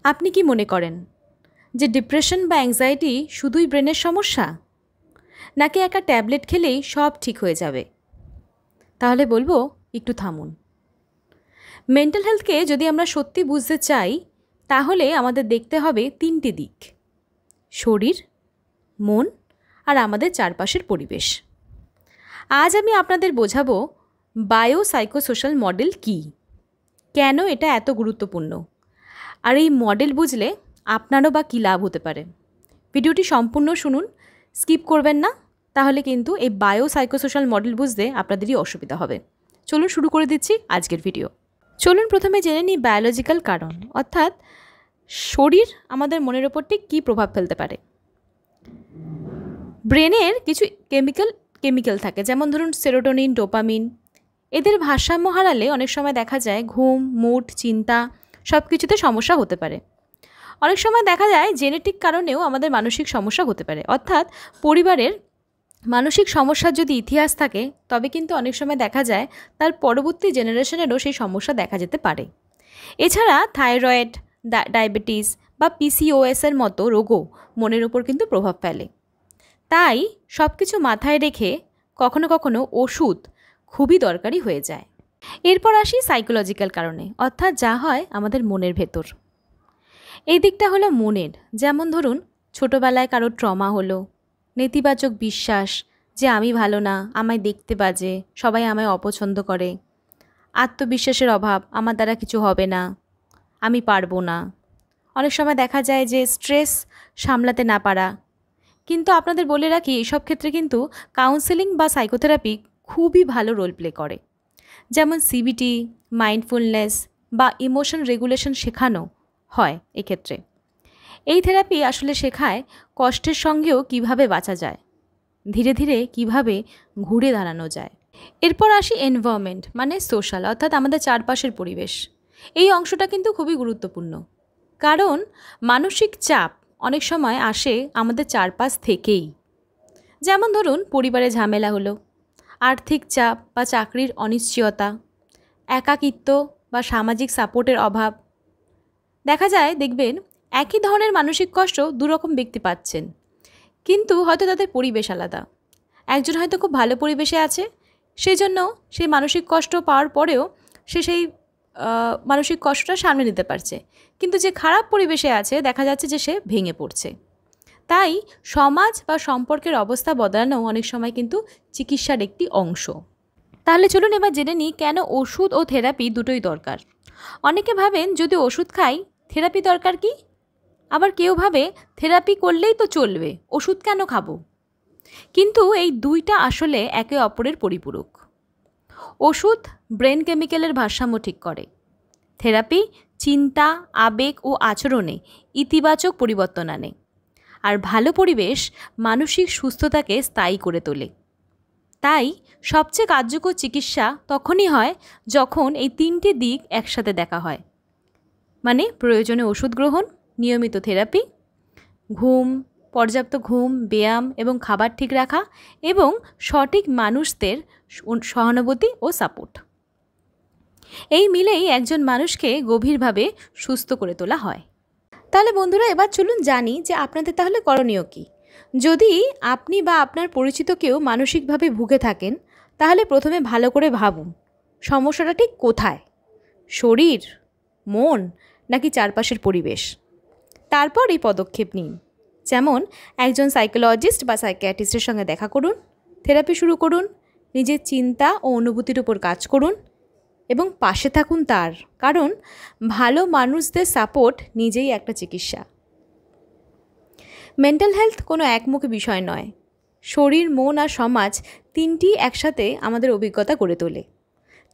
আপনি কি মনে করেন যে ডিপ্রেশন বা অ্যাংজাইটি শুধুই ব্রেনের সমস্যা, নাকি একটা ট্যাবলেট খেলেই সব ঠিক হয়ে যাবে? তাহলে বলবো একটু থামুন। মেন্টাল হেলথকে যদি আমরা সত্যি বুঝতে চাই, তাহলে আমাদের দেখতে হবে তিনটি দিক: শরীর, মন আর আমাদের চারপাশের পরিবেশ। আজ আমি আপনাদের বোঝাবো বায়োসাইকোসোশ্যাল মডেল কী, কেন এটা এত গুরুত্বপূর্ণ, আর এই মডেল বুঝলে আপনারও বা কী লাভ হতে পারে। ভিডিওটি সম্পূর্ণ শুনুন, স্কিপ করবেন না, তাহলে কিন্তু এই বায়োসাইকোসোশ্যাল মডেল বুঝতে আপনাদেরই অসুবিধা হবে। চলুন শুরু করে দিচ্ছি আজকের ভিডিও। চলুন প্রথমে জেনে নিই বায়োলজিক্যাল কারণ, অর্থাৎ শরীর আমাদের মনের ওপর ঠিক কী প্রভাব ফেলতে পারে। ব্রেনের কিছু কেমিক্যাল থাকে, যেমন ধরুন সেরোটোনিন, ডোপামিন। এদের ভারসাম্য হারালে অনেক সময় দেখা যায় ঘুম, মুড, চিন্তা সব কিছুতে সমস্যা হতে পারে। অনেক সময় দেখা যায় জেনেটিক কারণেও আমাদের মানসিক সমস্যা হতে পারে, অর্থাৎ পরিবারের মানসিক সমস্যার যদি ইতিহাস থাকে, তবে কিন্তু অনেক সময় দেখা যায় তার পরবর্তী জেনারেশনেরও সেই সমস্যা দেখা যেতে পারে। এছাড়া থাইরয়েড, ডায়াবেটিস বা পিসিওএসের মতো রোগও মনের উপর কিন্তু প্রভাব ফেলে। তাই সব কিছু মাথায় রেখে কখনো কখনো ওষুধ খুবই দরকারি হয়ে যায়। এরপর আসি সাইকোলজিক্যাল কারণে, অর্থাৎ যা হয় আমাদের মনের ভেতর। এই দিকটা হলো মনের, যেমন ধরুন ছোটোবেলায় কারো ট্রমা হলো, নেতিবাচক বিশ্বাস যে আমি ভালো না, আমায় দেখতে বাজে, সবাই আমায় অপছন্দ করে, আত্মবিশ্বাসের অভাব, আমার দ্বারা কিছু হবে না, আমি পারবো না। অনেক সময় দেখা যায় যে স্ট্রেস সামলাতে না পারা। কিন্তু আপনাদের বলে রাখি, এইসব ক্ষেত্রে কিন্তু কাউন্সেলিং বা সাইকোথেরাপি খুবই ভালো রোল প্লে করে। যেমন সিবিটি, মাইন্ডফুলনেস বা ইমোশন রেগুলেশন শেখানো হয় এক্ষেত্রে। এই থেরাপি আসলে শেখায় কষ্টের সঙ্গেও কিভাবে বাঁচা যায়, ধীরে ধীরে কিভাবে ঘুরে দাঁড়ানো যায়। এরপর আসি এনভায়রনমেন্ট, মানে সোশ্যাল, অর্থাৎ আমাদের চারপাশের পরিবেশ। এই অংশটা কিন্তু খুবই গুরুত্বপূর্ণ, কারণ মানসিক চাপ অনেক সময় আসে আমাদের চারপাশ থেকেই। যেমন ধরুন পরিবারে ঝামেলা হলো, আর্থিক চাপ বা চাকরির অনিশ্চয়তা, একাকিত্ব বা সামাজিক সাপোর্টের অভাব। দেখা যায় দেখবেন একই ধরনের মানসিক কষ্ট দুরকম ব্যক্তি পাচ্ছেন, কিন্তু হয়তো তাদের পরিবেশ আলাদা। একজন হয়তো খুব ভালো পরিবেশে আছে, সেই জন্য সেই মানসিক কষ্ট পাওয়ার পরেও সে সেই মানসিক কষ্টটা সামনে নিতে পারছে, কিন্তু যে খারাপ পরিবেশে আছে দেখা যাচ্ছে যে সে ভেঙে পড়ছে। তাই সমাজ বা সম্পর্কের অবস্থা বদলানো অনেক সময় কিন্তু চিকিৎসার একটি অংশ। তাহলে চলুন এবার জেনে নিই কেন ওষুধ ও থেরাপি দুটোই দরকার। অনেকে ভাবেন যদি ওষুধ খাই থেরাপি দরকার কি, আবার কেউ ভাবে থেরাপি করলেই তো চলবে, ওষুধ কেন খাবো। কিন্তু এই দুইটা আসলে একে অপরের পরিপূরক। ওষুধ ব্রেন কেমিক্যালের ভারসাম্য ঠিক করে, থেরাপি চিন্তা, আবেগ ও আচরণে ইতিবাচক পরিবর্তন আনে, আর ভালো পরিবেশ মানসিক সুস্থতাকে স্থায়ী করে তোলে। তাই সবচেয়ে কার্যকর চিকিৎসা তখনই হয় যখন এই তিনটি দিক একসাথে দেখা হয়, মানে প্রয়োজনে ওষুধ গ্রহণ, নিয়মিত থেরাপি, পর্যাপ্ত ঘুম, ব্যায়াম এবং খাবার ঠিক রাখা, এবং সঠিক মানুষদের সহানুভূতি ও সাপোর্ট। এই মিলেই একজন মানুষকে গভীরভাবে সুস্থ করে তোলা হয়। তাহলে বন্ধুরা এবার চলুন জানি যে আপনাদের তাহলে করণীয় কী। যদি আপনি বা আপনার পরিচিত কেউ মানসিকভাবে ভুগে থাকেন, তাহলে প্রথমে ভালো করে ভাবুন সমস্যাটা ঠিক কোথায়, শরীর, মন নাকি চারপাশের পরিবেশ। তারপর এই পদক্ষেপ নিন, যেমন একজন সাইকোলজিস্ট বা সাইকিয়াট্রিস্টের সঙ্গে দেখা করুন, থেরাপি শুরু করুন, নিজের চিন্তা ও অনুভূতির উপর কাজ করুন এবং পাশে থাকুন তার, কারণ ভালো মানুষদের সাপোর্ট নিজেই একটা চিকিৎসা। মেন্টাল হেলথ কোনো একমুখী বিষয় নয়, শরীর, মন আর সমাজ তিনটি একসাথে আমাদের অভিজ্ঞতা গড়ে তোলে।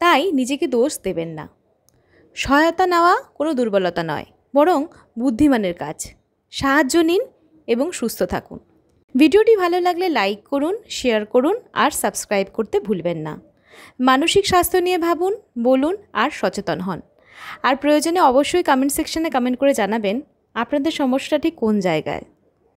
তাই নিজেকে দোষ দেবেন না। সহায়তা নেওয়া কোনো দুর্বলতা নয়, বরং বুদ্ধিমানের কাজ। সাহায্য নিন এবং সুস্থ থাকুন। ভিডিওটি ভালো লাগলে লাইক করুন, শেয়ার করুন আর সাবস্ক্রাইব করতে ভুলবেন না। মানসিক স্বাস্থ্য নিয়ে ভাবুন, বলুন আর সচেতন হন। আর প্রয়োজনে অবশ্যই কমেন্ট সেকশনে কমেন্ট করে জানাবেন আপনাদের সমস্যাটা ঠিক কোন জায়গায়।